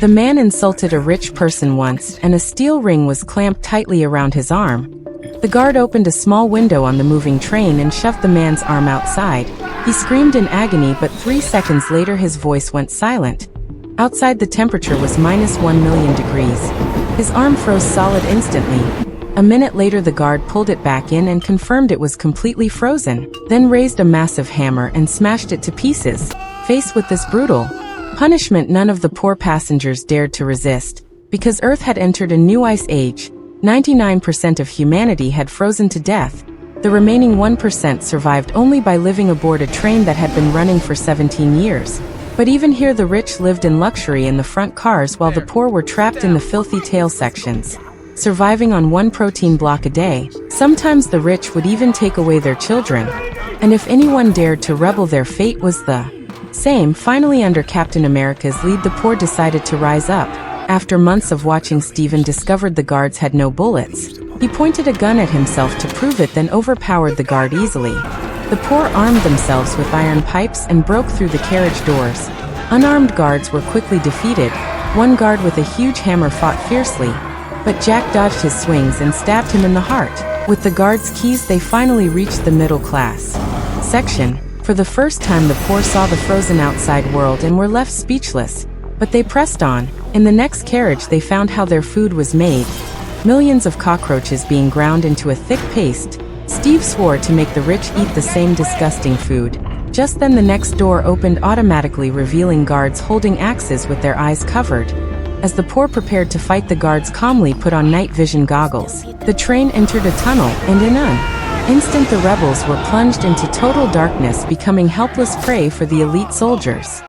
The man insulted a rich person once, and a steel ring was clamped tightly around his arm. The guard opened a small window on the moving train and shoved the man's arm outside. He screamed in agony, but 3 seconds later his voice went silent. Outside, the temperature was -1,000,000 degrees. His arm froze solid instantly. A minute later the guard pulled it back in and confirmed it was completely frozen, then raised a massive hammer and smashed it to pieces. Faced with this brutal punishment, none of the poor passengers dared to resist. Because Earth had entered a new ice age, 99% of humanity had frozen to death. The remaining 1% survived only by living aboard a train that had been running for 17 years. But even here the rich lived in luxury in the front cars while the poor were trapped in the filthy tail sections, surviving on 1 protein block a day. Sometimes the rich would even take away their children. And if anyone dared to rebel, their fate was the same. Finally, under Captain America's lead, the poor decided to rise up. After months of watching, Steven discovered the guards had no bullets. He pointed a gun at himself to prove it, then overpowered the guard easily. The poor armed themselves with iron pipes and broke through the carriage doors. Unarmed guards were quickly defeated. One guard with a huge hammer fought fiercely, but Jack dodged his swings and stabbed him in the heart. With the guards' keys, they finally reached the middle class section. For the first time, the poor saw the frozen outside world and were left speechless. But they pressed on. In the next carriage, they found how their food was made. Millions of cockroaches being ground into a thick paste. Steve swore to make the rich eat the same disgusting food. Just then the next door opened automatically, revealing guards holding axes with their eyes covered. As the poor prepared to fight, the guards calmly put on night vision goggles. The train entered a tunnel, and in an instant the rebels were plunged into total darkness, becoming helpless prey for the elite soldiers.